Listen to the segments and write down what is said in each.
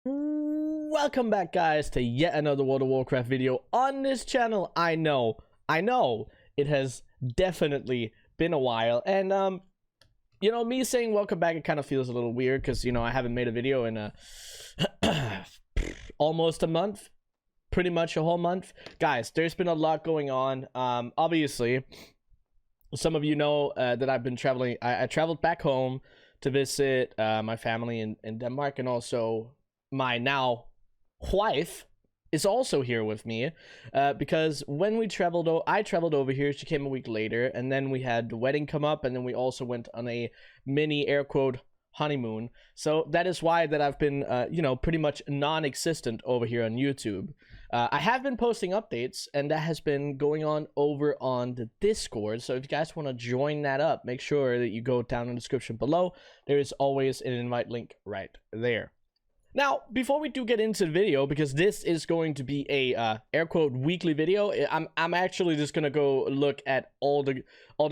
Welcome back, guys, to yet another World of Warcraft video on this channel. I know it has definitely been a while, and me saying welcome back, it kind of feels a little weird because I haven't made a video in almost a month, pretty much a whole month. Guys, there's been a lot going on. Obviously, some of you know that I've been traveling. I traveled back home to visit my family in Denmark, and also my now wife is also here with me because when I traveled over here. She came a week later, and then we had the wedding come up, and then we also went on a mini air quote honeymoon. So that is why that I've been pretty much non-existent over here on YouTube. I have been posting updates, and that has been going on over on the Discord. So if you guys want to join that up, make sure that you go down in the description below. There is always an invite link right there. Now, before we do get into the video, because this is going to be a air quote weekly video, I'm actually just gonna go look at all the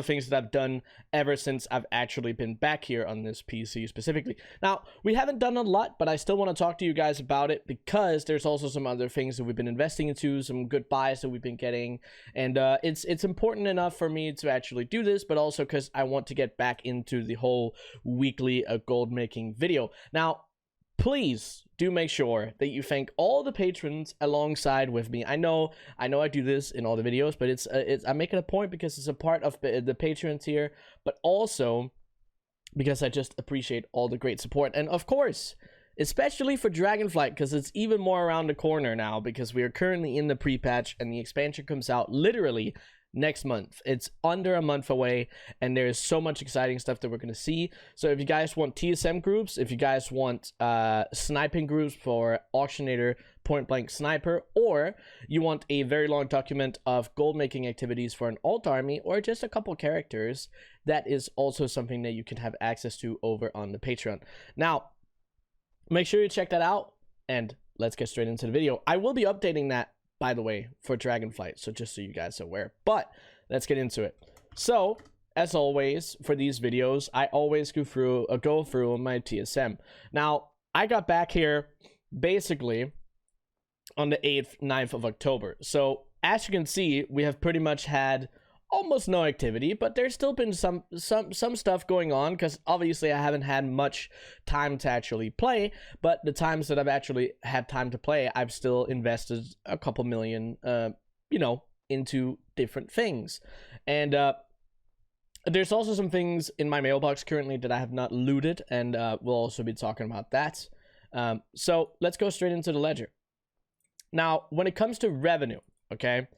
things that I've done ever since I've actually been back here on this PC specifically. Now, we haven't done a lot, but I still want to talk to you guys about it because there's also some other things that we've been investing into, some good buys that we've been getting, and it's important enough for me to actually do this, but also because I want to get back into the whole weekly gold making video. Now, please do make sure that you thank all the patrons alongside with me. I know I do this in all the videos, but it's I'm making a point because it's a part of the patrons here, but also because I just appreciate all the great support. And of course, especially for Dragonflight, because it's even more around the corner now, because we are currently in the pre-patch and the expansion comes out literally next month. It's under a month away, and there's so much exciting stuff that we're going to see. So if you guys want TSM groups, if you guys want sniping groups for Auctionator, Point Blank Sniper, or you want a very long document of gold making activities for an alt army, or just a couple characters, that is also something that you can have access to over on the Patreon. Now, make sure you check that out, and let's get straight into the video. I will be updating that, by the way, for Dragonflight, so just so you guys are aware. But let's get into it. So, as always, for these videos, I always go through my TSM. Now, I got back here basically on the 8th, 9th of October. So, as you can see, we have pretty much had almost no activity, but there's still been some stuff going on, because obviously I haven't had much time to actually play, but the times that I've actually had time to play, I've still invested a couple million into different things. And there's also some things in my mailbox currently that I have not looted, and we'll also be talking about that. So let's go straight into the ledger. Now, when it comes to revenue, okay,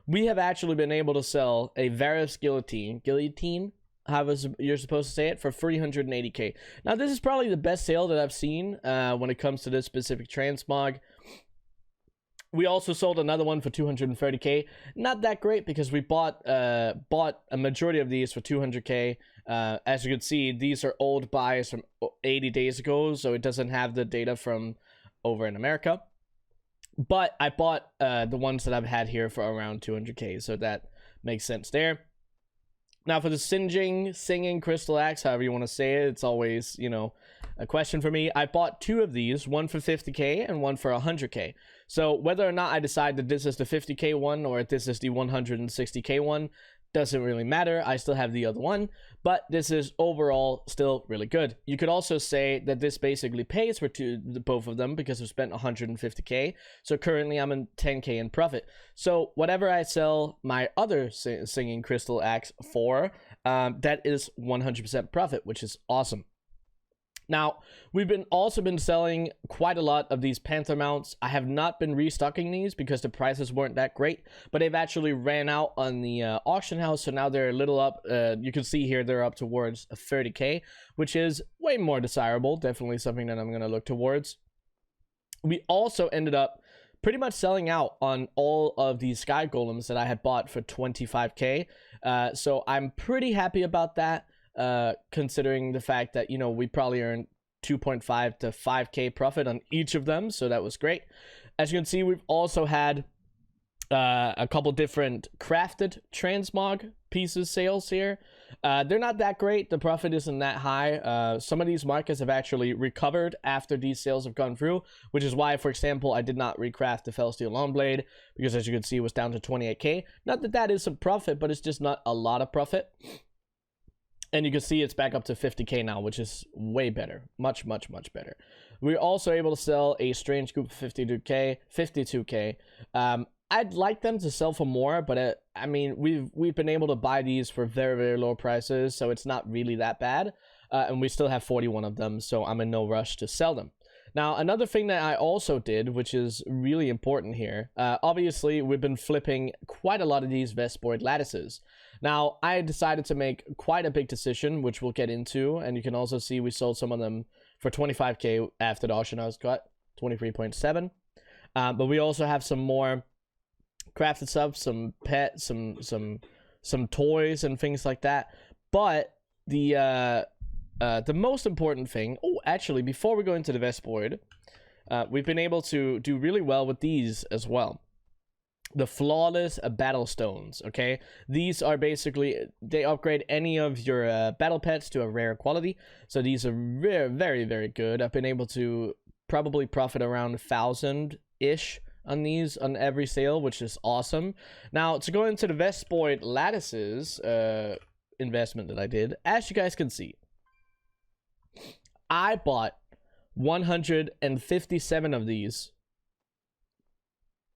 we have actually been able to sell a Varus guillotine, how you're supposed to say it, for 380k. Now, this is probably the best sale that I've seen when it comes to this specific transmog. We also sold another one for 230k. Not that great, because we bought a majority of these for 200k. As you can see, these are old buys from 80 days ago, so it doesn't have the data from over in America. But I bought the ones that I've had here for around 200k, so that makes sense there. Now, for the singing crystal axe, however you want to say it, it's always, a question for me. I bought two of these, one for 50k and one for 100k. So whether or not I decide that this is the 50k one or if this is the 160k one, doesn't really matter. I still have the other one, but this is overall still really good. You could also say that this basically pays for both of them, because I've spent 150k. So currently I'm in 10k in profit. So whatever I sell my other singing crystal axe for, that is 100% profit, which is awesome. Now, we've also been selling quite a lot of these Panther mounts. I have not been restocking these because the prices weren't that great, but they've actually ran out on the auction house, so now they're a little up. You can see here they're up towards 30k, which is way more desirable. Definitely something that I'm going to look towards. We also ended up pretty much selling out on all of these sky golems that I had bought for 25k, so I'm pretty happy about that. Considering the fact that we probably earned 2.5 to 5k profit on each of them, so that was great. As you can see, we've also had a couple different crafted transmog pieces sales here. They're not that great. The profit isn't that high. Some of these markets have actually recovered after these sales have gone through, which is why, for example, I did not recraft the Fell Steel Long Blade, because as you can see, it was down to 28k. Not that that is some profit, but it's just not a lot of profit. And you can see it's back up to 50k now, which is way better. Much, much, much better. We're also able to sell a Strange Group for 52k. I'd like them to sell for more, but I mean, we've been able to buy these for very, very low prices, so it's not really that bad. And we still have 41 of them, so I'm in no rush to sell them. Now, another thing that I also did, which is really important here, obviously, we've been flipping quite a lot of these Vestboard lattices. Now, I decided to make quite a big decision, which we'll get into, and you can also see we sold some of them for 25k after the auction house cut, 23.7. But we also have some more crafted stuff, some pets, some toys and things like that. But the most important thing, oh, actually, before we go into the Vestboard, we've been able to do really well with these as well. The Flawless Battle Stones, okay? These are basically, they upgrade any of your battle pets to a rare quality. So these are very, very, very good. I've been able to probably profit around 1,000-ish on these on every sale, which is awesome. Now, to go into the Vestboard lattices investment that I did, as you guys can see, I bought 157 of these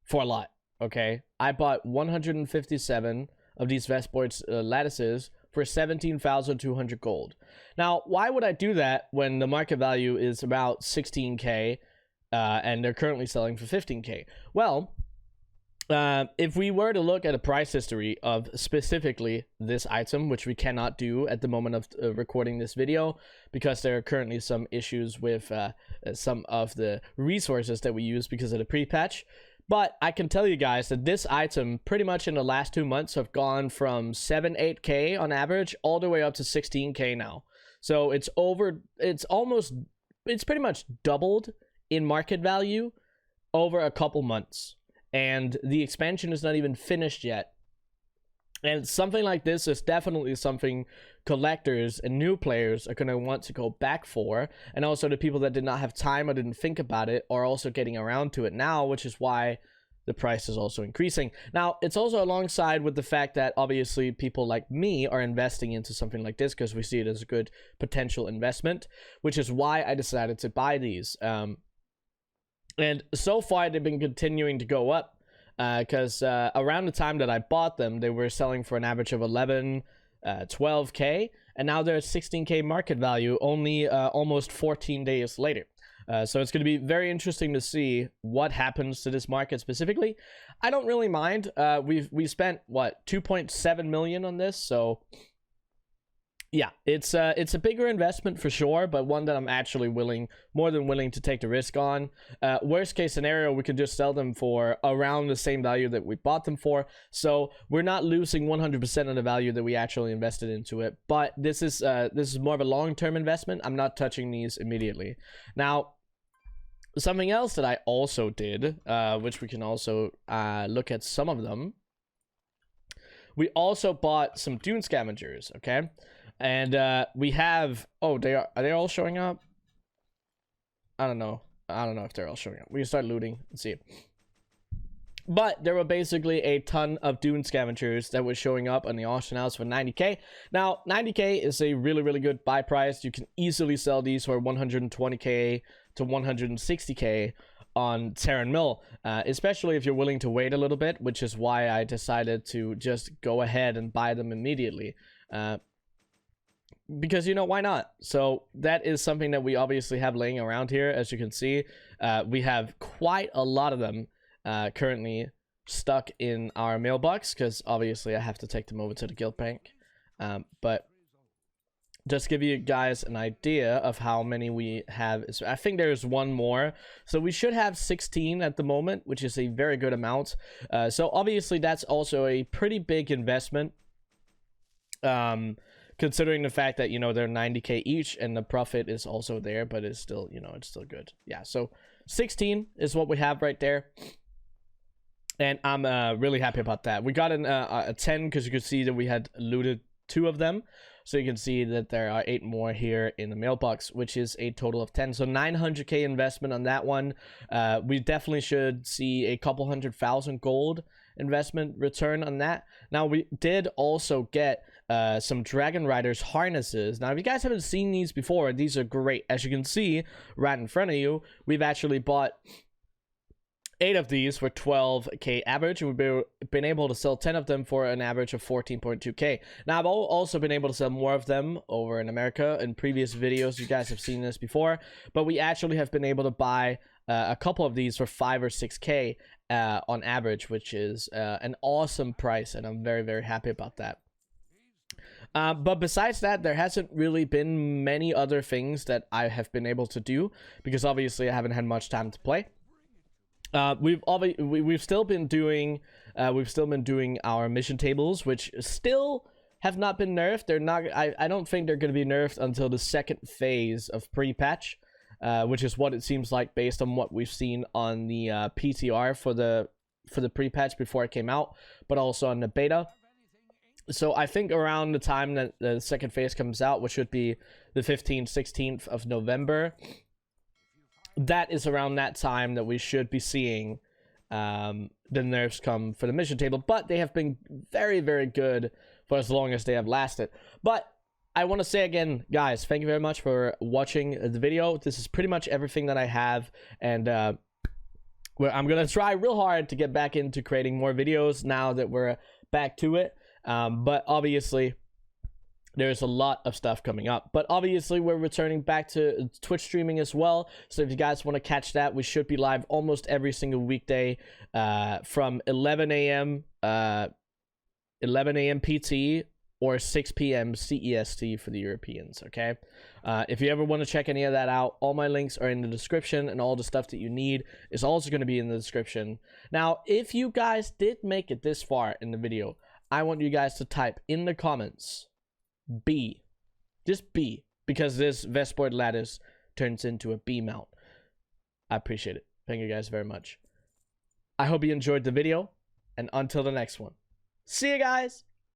for a lot. Okay, I bought 157 of these Vestboard lattices for 17,200 gold. Now, why would I do that when the market value is about 16k and they're currently selling for 15k? Well, if we were to look at a price history of specifically this item, which we cannot do at the moment of recording this video, because there are currently some issues with some of the resources that we use because of the pre-patch. But I can tell you guys that this item pretty much in the last 2 months have gone from 8k on average all the way up to 16k now. So it's pretty much doubled in market value over a couple months. And the expansion is not even finished yet. And something like this is definitely something collectors and new players are going to want to go back for. And also the people that did not have time or didn't think about it are also getting around to it now, which is why the price is also increasing. Now, it's also alongside with the fact that obviously people like me are investing into something like this because we see it as a good potential investment, which is why I decided to buy these. And so far, they've been continuing to go up. Because around the time that I bought them, they were selling for an average of 11, 12k, and now they're at 16k market value only almost 14 days later. So it's going to be very interesting to see what happens to this market specifically. I don't really mind. We spent what, 2.7 million on this, so yeah, it's a bigger investment for sure, but one that I'm actually more than willing to take the risk on. Worst case scenario, we could just sell them for around the same value that we bought them for. So we're not losing 100% of the value that we actually invested into it. But this is more of a long-term investment. I'm not touching these immediately. Now, something else that I also did, which we can also look at some of them. We also bought some Dune Scavengers, okay? And we have, oh, are they all showing up? I don't know if they're all showing up. We can start looting and see. But there were basically a ton of Dune Scavengers that were showing up on the auction house for 90k. Now, 90k is a really, really good buy price. You can easily sell these for 120k to 160k on Terran Mill, especially if you're willing to wait a little bit, which is why I decided to just go ahead and buy them immediately. Because, you know, why not? So that is something that we obviously have laying around here. As you can see, we have quite a lot of them currently stuck in our mailbox, because obviously I have to take them over to the guild bank. But just give you guys an idea of how many we have. I think there's one more. So we should have 16 at the moment, which is a very good amount. So obviously that's also a pretty big investment. Considering the fact that, you know, they're 90k each and the profit is also there, but it's still, you know, it's still good. Yeah, so 16 is what we have right there. And I'm really happy about that. We got a 10 because you could see that we had looted 2 of them. So you can see that there are 8 more here in the mailbox, which is a total of 10. So 900k investment on that one. We definitely should see a couple 100,000 gold investment return on that. Now, we did also get some Dragon Riders harnesses. Now, if you guys haven't seen these before, these are great. As you can see right in front of you, we've actually bought 8 of these for 12k average, and we've been able to sell 10 of them for an average of 14.2k. Now, I've also been able to sell more of them over in America. In previous videos, you guys have seen this before, but we actually have been able to buy a couple of these for 5 or 6k on average, which is an awesome price, and I'm very, very happy about that. But besides that, there hasn't really been many other things that I have been able to do, because obviously I haven't had much time to play. We've still been doing our mission tables, which still have not been nerfed. They're not. I don't think they're going to be nerfed until the second phase of pre-patch, which is what it seems like based on what we've seen on the PTR for the pre-patch before it came out, but also on the beta. So I think around the time that the second phase comes out, which should be the 15th, 16th of November, that is around that time that we should be seeing the nerfs come for the mission table. But they have been very, very good for as long as they have lasted. But I want to say again, guys, thank you very much for watching the video. This is pretty much everything that I have, and I'm going to try real hard to get back into creating more videos now that we're back to it. But obviously, there's a lot of stuff coming up. But obviously, we're returning back to Twitch streaming as well. So if you guys want to catch that, we should be live almost every single weekday from 11 a.m. PT or 6 p.m. CEST for the Europeans, okay? If you ever want to check any of that out, all my links are in the description, and all the stuff that you need is also going to be in the description. Now, if you guys did make it this far in the video, I want you guys to type in the comments B. Just B, because this Vestboard lattice turns into a B mount. I appreciate it. Thank you guys very much. I hope you enjoyed the video, and until the next one. See you guys!